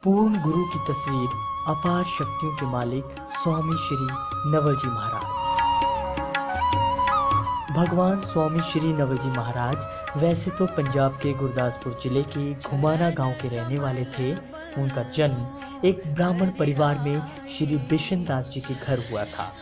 पूर्ण गुरु की तस्वीर अपार शक्तियों के मालिक स्वामी श्री नवलजी महाराज। भगवान स्वामी श्री नवलजी महाराज वैसे तो पंजाब के गुरदासपुर जिले के घुमाना गांव के रहने वाले थे। उनका जन्म एक ब्राह्मण परिवार में श्री बिशन दास जी के घर हुआ था।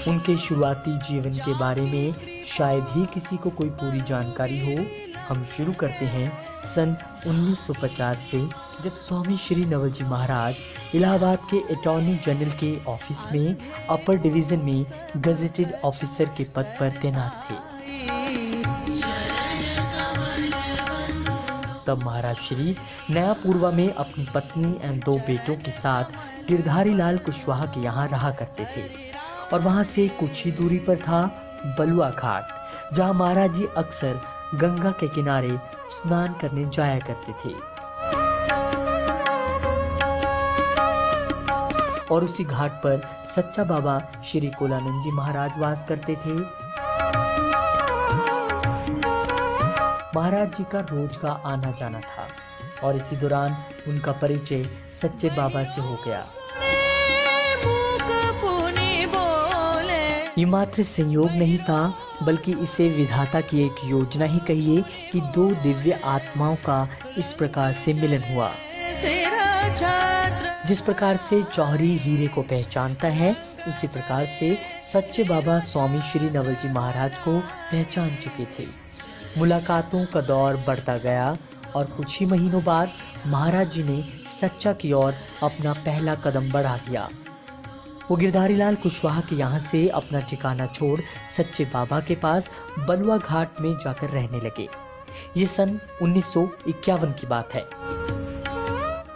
उनके शुरुआती जीवन के बारे में शायद ही किसी को कोई पूरी जानकारी हो। हम शुरू करते हैं सन 1950 से, जब स्वामी श्री नवलजी महाराज इलाहाबाद के अटॉर्नी जनरल के ऑफिस में अपर डिवीजन में गजेटेड ऑफिसर के पद पर तैनात थे। तब महाराज श्री नया पूर्वा में अपनी पत्नी एवं 2 बेटों के साथ गिरधारी लाल कुशवाहा के यहाँ रहा करते थे और वहां से कुछ ही दूरी पर था बलुआ घाट, जहां महाराज जी अक्सर गंगा के किनारे स्नान करने जाया करते थे। और उसी घाट पर सच्चा बाबा श्री कोलानंद जी महाराज वास करते थे। महाराज जी का रोज का आना जाना था और इसी दौरान उनका परिचय सच्चे बाबा से हो गया। ये मात्र संयोग नहीं था, बल्कि इसे विधाता की एक योजना ही कहिए कि 2 दिव्य आत्माओं का इस प्रकार से मिलन हुआ। जिस प्रकार से चौहरी हीरे को पहचानता है, उसी प्रकार से सच्चे बाबा स्वामी श्री नवलजी महाराज को पहचान चुके थे। मुलाकातों का दौर बढ़ता गया और कुछ ही महीनों बाद महाराज जी ने सच्चा की ओर अपना पहला कदम बढ़ा दिया। वो गिरधारी लाल कुशवाहा के यहाँ से अपना ठिकाना छोड़ सच्चे बाबा के पास बलुआ घाट में जाकर रहने लगे। ये सन 1951 की बात है।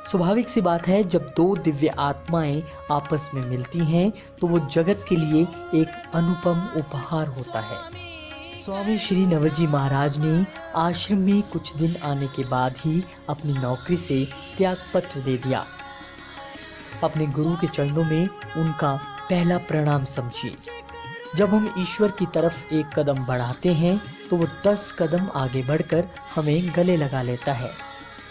स्वाभाविक सी बात है, जब 2 दिव्य आत्माएं आपस में मिलती हैं तो वो जगत के लिए एक अनुपम उपहार होता है। स्वामी श्री नवलजी महाराज ने आश्रम में कुछ दिन आने के बाद ही अपनी नौकरी से त्याग पत्र दे दिया। अपने गुरु के चरणों में उनका पहला प्रणाम समझिए। जब हम ईश्वर की तरफ एक कदम बढ़ाते हैं तो वो 10 कदम आगे बढ़कर हमें गले लगा लेता है।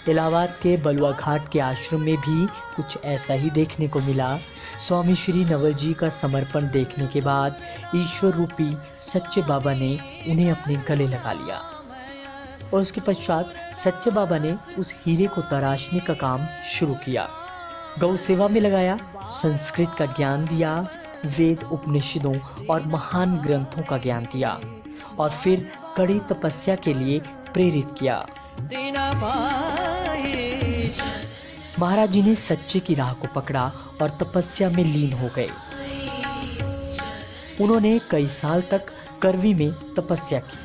इलाहाबाद के बलुआ घाट के आश्रम में भी कुछ ऐसा ही देखने को मिला। स्वामी श्री नवलजी का समर्पण देखने के बाद ईश्वर रूपी सच्चे बाबा ने उन्हें अपने गले लगा लिया और उसके पश्चात सच्चे बाबा ने उस हीरे को तराशने का काम शुरू किया। गौ सेवा में लगाया, संस्कृत का ज्ञान दिया, वेद उपनिषदों और महान ग्रंथों का ज्ञान दिया और फिर कड़ी तपस्या के लिए प्रेरित किया। महाराज जी ने सच्चे की राह को पकड़ा और तपस्या में लीन हो गए। उन्होंने कई साल तक करवी में तपस्या की।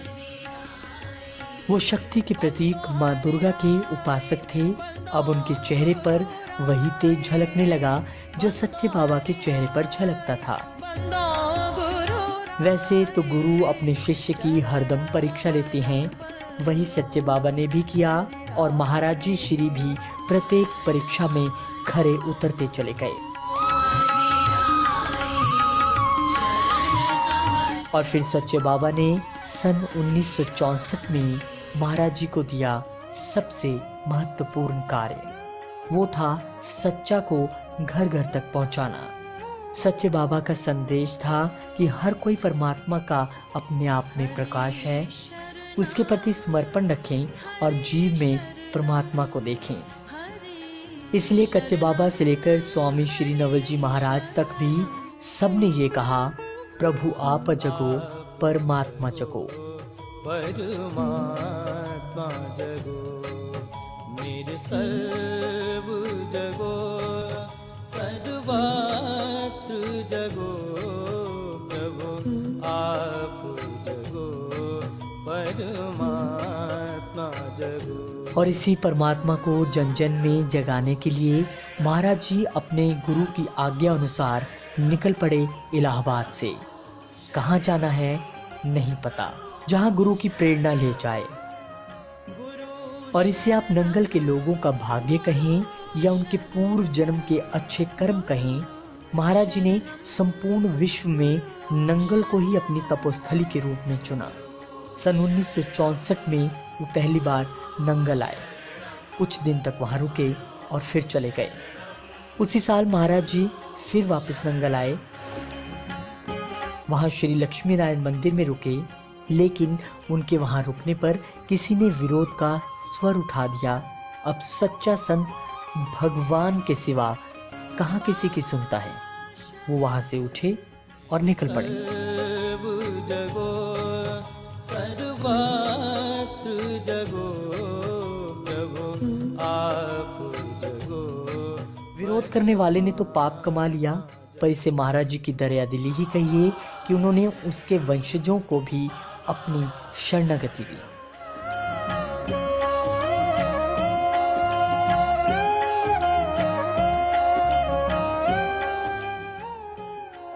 वो शक्ति के प्रतीक मां दुर्गा के उपासक थे। अब उनके चेहरे पर वही तेज झलकने लगा जो सच्चे बाबा के चेहरे पर झलकता था। वैसे तो गुरु अपने शिष्य की हरदम परीक्षा लेते हैं, वही सच्चे बाबा ने भी किया और महाराज जी श्री भी प्रत्येक परीक्षा में खरे उतरते चले गए। और फिर सच्चे बाबा ने सन 1964 में महाराज जी को दिया सबसे महत्वपूर्ण कार्य। वो था सच्चा को घर घर तक पहुंचाना। सच्चे बाबा का संदेश था कि हर कोई परमात्मा का अपने आप में प्रकाश है, उसके प्रति समर्पण रखें और जीव में परमात्मा को देखें। इसलिए कच्चे बाबा से लेकर स्वामी श्री नवलजी महाराज तक भी सबने ये कहा, प्रभु आप जगो परमात्मा जगो। परमात्मा जगो मेरे सर्व जगो, सर्वत्र जगो, प्रभु आप जगो परमात्मा जगो। और इसी परमात्मा को जन जन में जगाने के लिए महाराज जी अपने गुरु की आज्ञा अनुसार निकल पड़े इलाहाबाद से। कहाँ जाना है नहीं पता, जहाँ गुरु की प्रेरणा ले जाए। और इसे आप नंगल के लोगों का भाग्य कहें या उनके पूर्व जन्म के अच्छे कर्म कहें, महाराज जी ने संपूर्ण विश्व में नंगल को ही अपनी तपोस्थली के रूप में चुना। सन 1964 में वो पहली बार नंगल आए। कुछ दिन तक वहाँ रुके और फिर चले गए। उसी साल महाराज जी फिर वापस नंगल आए। वहाँ श्री लक्ष्मी नारायण मंदिर में रुके, लेकिन उनके वहाँ रुकने पर किसी ने विरोध का स्वर उठा दिया। अब सच्चा संत भगवान के सिवा कहाँ किसी की सुनता है। वो वहाँ से उठे और निकल पड़े। सर्वत्र जगो प्रभु आप जगो। विरोध करने वाले ने तो पाप कमा लिया, पर इसे महाराज जी की दरियादिली ही कहिए कि उन्होंने उसके वंशजों को भी अपनी शरणागति दी।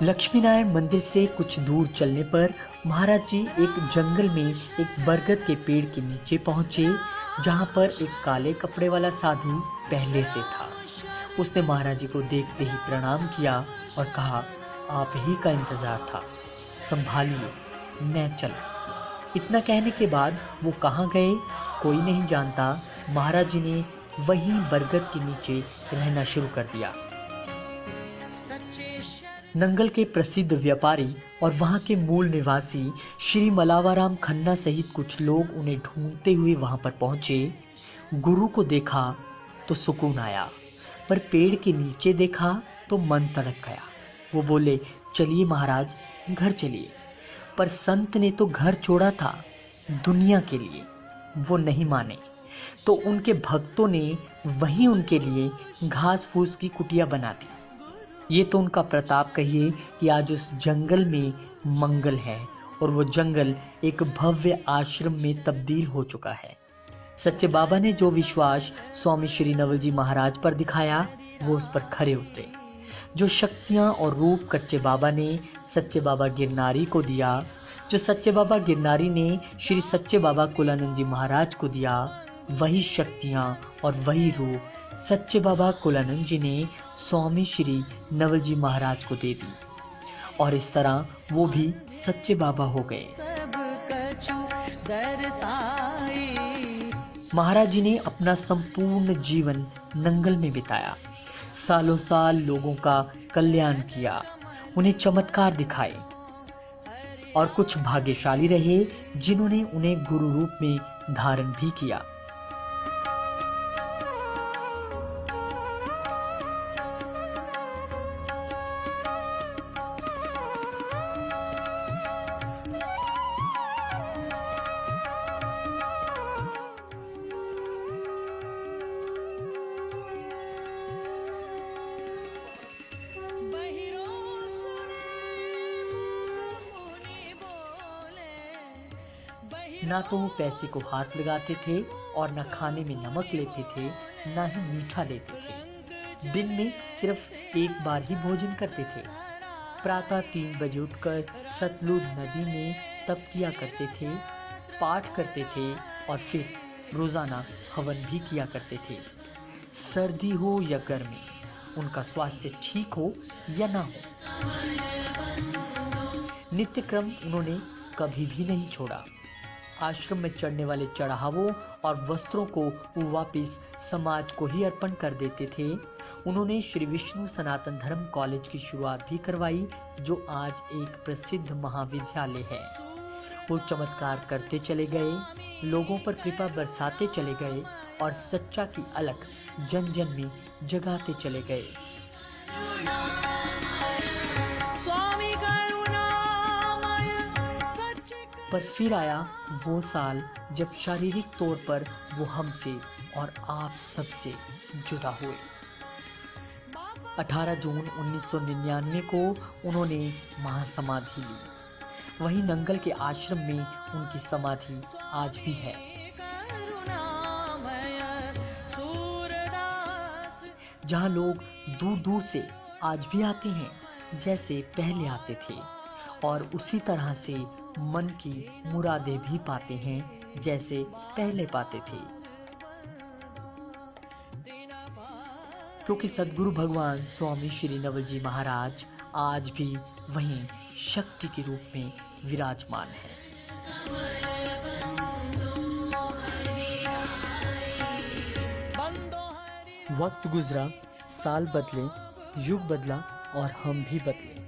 लक्ष्मी नारायण मंदिर से कुछ दूर चलने पर महाराज जी एक जंगल में एक बरगद के पेड़ के नीचे पहुंचे, जहां पर एक काले कपड़े वाला साधु पहले से था। उसने महाराज जी को देखते ही प्रणाम किया और कहा, आप ही का इंतजार था, संभालिए, मैं चला। इतना कहने के बाद वो कहाँ गए कोई नहीं जानता। महाराज जी ने वहीं बरगद के नीचे रहना शुरू कर दिया। नंगल के प्रसिद्ध व्यापारी और वहां के मूल निवासी श्री मलावाराम खन्ना सहित कुछ लोग उन्हें ढूंढते हुए वहां पर पहुंचे। गुरु को देखा तो सुकून आया, पर पेड़ के नीचे देखा तो मन तड़प गया। वो बोले, चलिए महाराज, घर चलिए। पर संत ने तो घर छोड़ा था दुनिया के लिए, वो नहीं माने। तो उनके भक्तों ने वहीं उनके लिए घास फूस की कुटिया बना दी। ये तो उनका प्रताप कहिए कि आज उस जंगल में मंगल है और वो जंगल एक भव्य आश्रम में तब्दील हो चुका है। सच्चे बाबा ने जो विश्वास स्वामी श्री नवल जी महाराज पर दिखाया, वो उस पर खरे उतरे। जो शक्तियाँ और रूप कच्चे बाबा ने सच्चे बाबा गिरनारी को दिया, जो सच्चे बाबा गिरनारी ने श्री सच्चे बाबा कुलानंद जी महाराज को दिया, वही शक्तियाँ और वही रूप सच्चे बाबा कुलानंद जी ने स्वामी श्री नवल जी महाराज को दे दी, और इस तरह वो भी सच्चे बाबा हो गए। महाराज जी ने अपना संपूर्ण जीवन नंगल में बिताया। सालों साल लोगों का कल्याण किया, उन्हें चमत्कार दिखाए, और कुछ भाग्यशाली रहे जिन्होंने उन्हें गुरु रूप में धारण भी किया। ना तो वो पैसे को हाथ लगाते थे और न खाने में नमक लेते थे, ना ही मीठा लेते थे। दिन में सिर्फ एक बार ही भोजन करते थे। प्रातः 3 बजे उठकर सतलुज नदी में तप किया करते थे, पाठ करते थे और फिर रोजाना हवन भी किया करते थे। सर्दी हो या गर्मी, उनका स्वास्थ्य ठीक हो या ना हो, नित्य क्रम उन्होंने कभी भी नहीं छोड़ा। आश्रम में चढ़ने वाले चढ़ावों और वस्त्रों को वो वापिस समाज को ही अर्पण कर देते थे। उन्होंने श्री विष्णु सनातन धर्म कॉलेज की शुरुआत भी करवाई, जो आज एक प्रसिद्ध महाविद्यालय है। वो चमत्कार करते चले गए, लोगों पर कृपा बरसाते चले गए और सच्चा की अलख जन जन में जगाते चले गए। पर फिर आया वो साल जब शारीरिक तौर पर वो हमसे और आप सबसे जुदा हुए। 18 जून 1999 को उन्होंने महासमाधि ली। वहीं नंगल के आश्रम में उनकी समाधि आज भी है। जहां लोग दूर दूर से आज भी आते हैं जैसे पहले आते थे, और उसी तरह से मन की मुरादें भी पाते हैं जैसे पहले पाते थे। क्योंकि सद्गुरु भगवान स्वामी श्री नवल जी महाराज आज भी वहीं शक्ति के रूप में विराजमान है। वक्त गुजरा, साल बदले, युग बदला और हम भी बदले,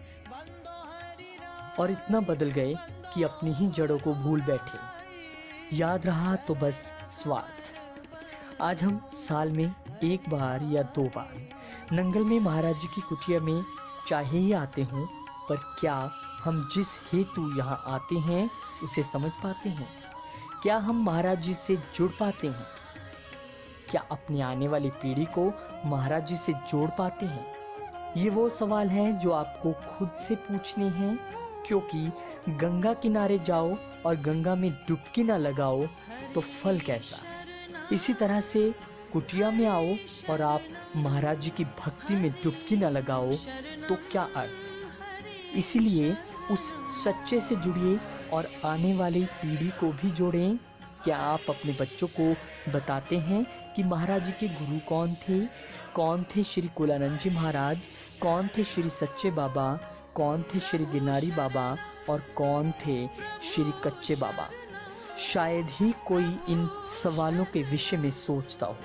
और इतना बदल गए कि अपनी ही जड़ों को भूल बैठे। याद रहा तो बस स्वार्थ। आज हम साल में एक बार या 2 बार नंगल में महाराज जी की कुटिया में चाहे ही आते हों, पर क्या हम जिस हेतु यहाँ आते हैं उसे समझ पाते हैं? क्या हम महाराज जी से जुड़ पाते हैं? क्या अपनी आने वाली पीढ़ी को महाराज जी से जोड़ पाते हैं? ये वो सवाल हैं जो आपको खुद से पूछने हैं, क्योंकि गंगा किनारे जाओ और गंगा में डुबकी ना लगाओ तो फल कैसा। इसी तरह से कुटिया में आओ और आप महाराज जी की भक्ति में डुबकी ना लगाओ तो क्या अर्थ। इसीलिए उस सच्चे से जुड़िए और आने वाली पीढ़ी को भी जोड़ें। क्या आप अपने बच्चों को बताते हैं कि महाराज जी के गुरु कौन थे श्री कुलानंद जी महाराज, कौन थे श्री सच्चे बाबा, कौन थे श्री गिरनारी बाबा और कौन थे श्री कच्चे बाबा? शायद ही कोई इन सवालों के विषय में सोचता हो।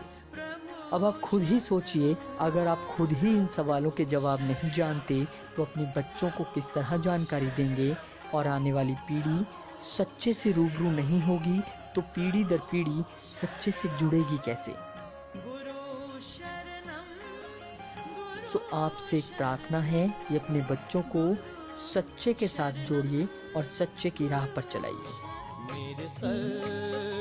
अब आप खुद ही सोचिए, अगर आप खुद ही इन सवालों के जवाब नहीं जानते तो अपने बच्चों को किस तरह जानकारी देंगे? और आने वाली पीढ़ी सच्चे से रूबरू नहीं होगी तो पीढ़ी दर पीढ़ी सच्चे से जुड़ेगी कैसे? सो आपसे एक प्रार्थना है कि अपने बच्चों को सच्चे के साथ जोड़िए और सच्चे की राह पर चलाइए। मेरे सर